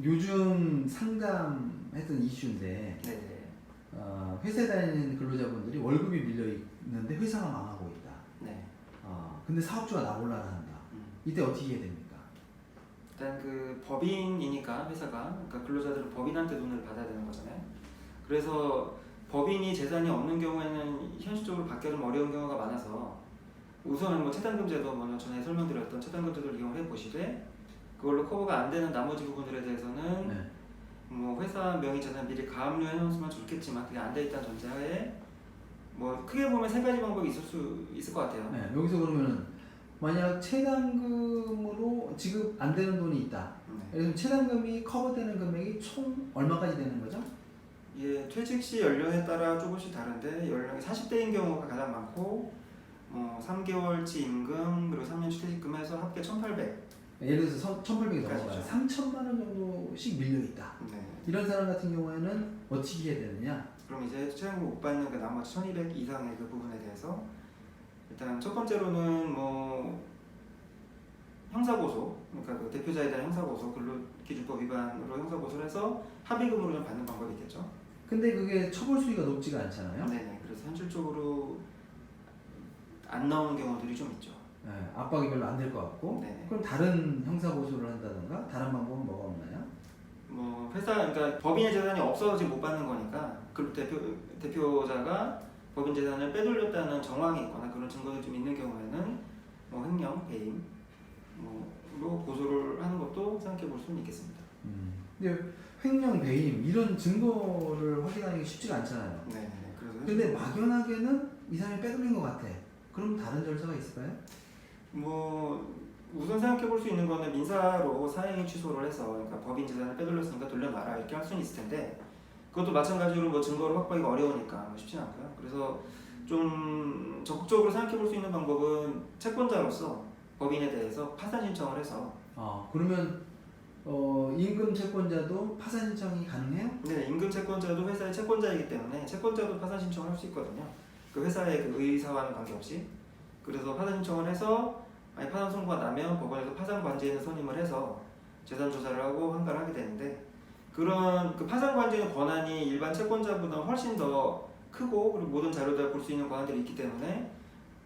요즘 상담했던 이슈인데 네네. 회사에 다니는 근로자분들이 월급이 밀려 있는데 회사가 망하고 있다. 네. 근데 사업주가 나올라나 한다. 이때 어떻게 해야 됩니까? 일단 그 법인이니까 회사가, 그러니까 근로자들은 법인한테 돈을 받아야 되는 거잖아요. 그래서 법인이 재산이 없는 경우에는 현실적으로 받기가 좀 어려운 경우가 많아서 우선은 뭐 채당금제도 먼저 전에 설명드렸던 채당금제도를 이용해 보시되 그걸로 커버가 안 되는 나머지 부분들에 대해서는 네. 뭐 회사 명의 재산 미리 가압류해 놓으면 좋겠지만 그게 안 돼 있다는 전제하에 뭐 크게 보면 세 가지 방법이 있을 수 있을 것 같아요. 네, 여기서 그러면은 만약 체당금으로 지급 안 되는 돈이 있다. 그래서 체당금이 커버되는 금액이 총 얼마까지 되는 거죠? 예, 퇴직 시 연령에 따라 조금씩 다른데 연령이 40대인 경우가 가장 많고 3개월치 임금 그리고 3년치 퇴직금에서 합계 1,800. 예를 들어서 1,800이 넘어가요. 그렇죠. 3천만 원 정도씩 밀려 있다. 네. 이런 사람 같은 경우에는 어떻게 해야 되느냐? 그럼 이제 최저임금 못 받는 그 나머지 1,200 이상의 그 부분에 대해서 일단 첫 번째로는 뭐 형사고소, 그러니까 그 대표자에 대한 형사고소, 근로기준법 위반으로 형사고소를 해서 합의금으로 좀 받는 방법이 있겠죠. 근데 그게 처벌 수위가 높지가 않잖아요. 네네. 그래서 현실적으로 안 나오는 경우들이 좀 있죠. 네, 압박이 별로 안 될 것 같고. 네네. 그럼 다른 형사 고소를 한다던가 다른 방법은 뭐가 없나요? 뭐 회사, 그러니까 법인의 재산이 없어서 지금 못 받는 거니까 그 대표자가 법인 재산을 빼돌렸다는 정황이 있거나 그런 증거가 좀 있는 경우에는 뭐 횡령, 배임 뭐로 고소를 하는 것도 생각해 볼 수는 있겠습니다. 근데 횡령, 배임 이런 증거를 확인하기 쉽지가 않잖아요. 네. 그래서 근데 막연하게는 이 사람이 빼돌린 것 같아. 그럼 다른 절차가 있을까요? 뭐 우선 생각해 볼 수 있는 거는 민사로 사행위 취소를 해서, 그러니까 법인 재산을 빼돌렸으니까 돌려놔라 이렇게 할 수는 있을 텐데 그것도 마찬가지로 뭐 증거를 확보하기가 어려우니까 쉽지는 않고요. 그래서 좀 적극적으로 생각해 볼 수 있는 방법은 채권자로서 법인에 대해서 파산 신청을 해서. 그러면 임금 채권자도 파산 신청이 가능해요? 네, 임금 채권자도 회사의 채권자이기 때문에 채권자도 파산 신청을 할 수 있거든요. 그 회사의 그 의사와는 관계없이. 그래서 파산 신청을 해서 파산 선고가 나면 법원에서 파산 관제인을 선임을 해서 재산 조사를 하고 환가를 하게 되는데, 그런 그 파산 관제인 권한이 일반 채권자보다 훨씬 더 크고 그리고 모든 자료들을 볼 수 있는 권한들이 있기 때문에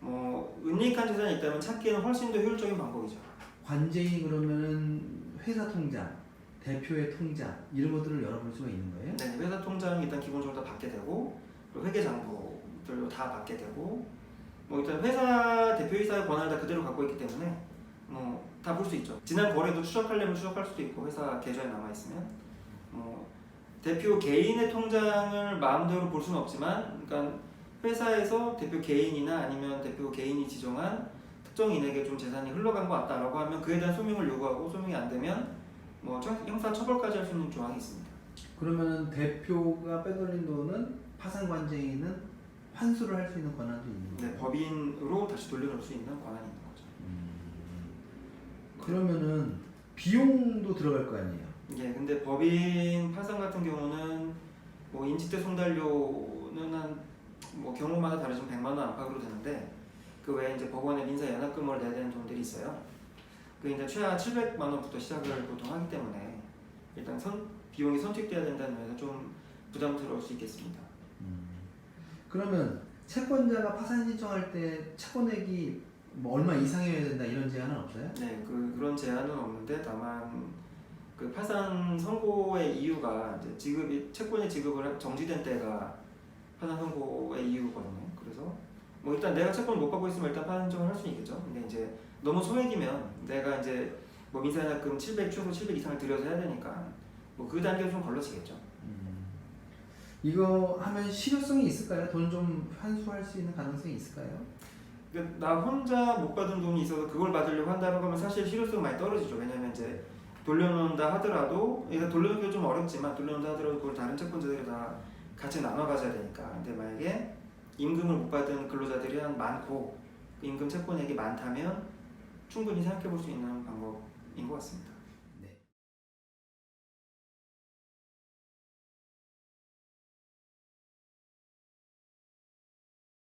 뭐 은닉한 재산이 있다면 찾기에는 훨씬 더 효율적인 방법이죠. 관제인 그러면은 회사 통장, 대표의 통장 이런 것들을 열어볼 수가 있는 거예요? 네, 회사 통장 일단 기본적으로 다 받게 되고 그리고 회계장부들도 다 받게 되고 뭐 일단 회사 대표이사의 권한을 다 그대로 갖고 있기 때문에 뭐 다 볼 수 있죠. 지난 거래도 추적하려면 추적할 수도 있고 회사 계좌에 남아 있으면 뭐 대표 개인의 통장을 마음대로 볼 수는 없지만, 그러니까 회사에서 대표 개인이나 아니면 대표 개인이 지정한 특정인에게 좀 재산이 흘러간 것 같다라고 하면 그에 대한 소명을 요구하고 소명이 안 되면 뭐 형사 처벌까지 할 수 있는 조항이 있습니다. 그러면 대표가 빼돌린 돈은 파산 관제인은 환수를 할 수 있는 권한도 있는 거예요? 네, 법인으로 다시 돌려놓을 수 있는 권한이 있는 거죠. 그러면은 비용도 들어갈 거 아니에요? 예, 근데 법인 파산 같은 경우는 뭐 임직대 송달료는 한 뭐 경우마다 다르지만 100만 원 안팎으로 되는데 그 외에 이제 법원에 민사 연합금을 내야 되는 돈들이 있어요. 그 이제 최하 700만 원부터 시작을 보통 하기 때문에 일단 비용이 선택돼야 된다는 면에서 좀 부담스러울 수 있겠습니다. 그러면 채권자가 파산 신청할 때 채권액이 뭐 얼마 이상이어야 된다 이런 제한은 없어요? 네, 그런 제한은 없는데 다만 그 파산 선고의 이유가 이제 채권의 지급을 정지된 때가 파산 선고의 이유거든요. 그래서 뭐 일단 내가 채권을 못 받고 있으면 일단 파산 신청을 할 수 있겠죠. 근데 이제 너무 소액이면 내가 이제 뭐 민사연합금 700 최소 700 이상을 들여서 해야 되니까 뭐 그 단계가 좀 걸러지겠죠. 이거 하면 실효성이 있을까요? 돈 좀 환수할 수 있는 가능성이 있을까요? 그러니까 나 혼자 못 받은 돈이 있어서 그걸 받으려고 한다는 거면 사실 실효성이 많이 떨어지죠. 왜냐면 이제 돌려놓는다 하더라도, 그러니까 돌려놓기가 좀 어렵지만 돌려놓는다 하더라도 그걸 다른 채권자들이 다 같이 나눠 가져야 되니까. 근데 만약에 임금을 못 받은 근로자들이 많고 그 임금 채권액이 많다면 충분히 생각해 볼 수 있는 방법인 것 같습니다.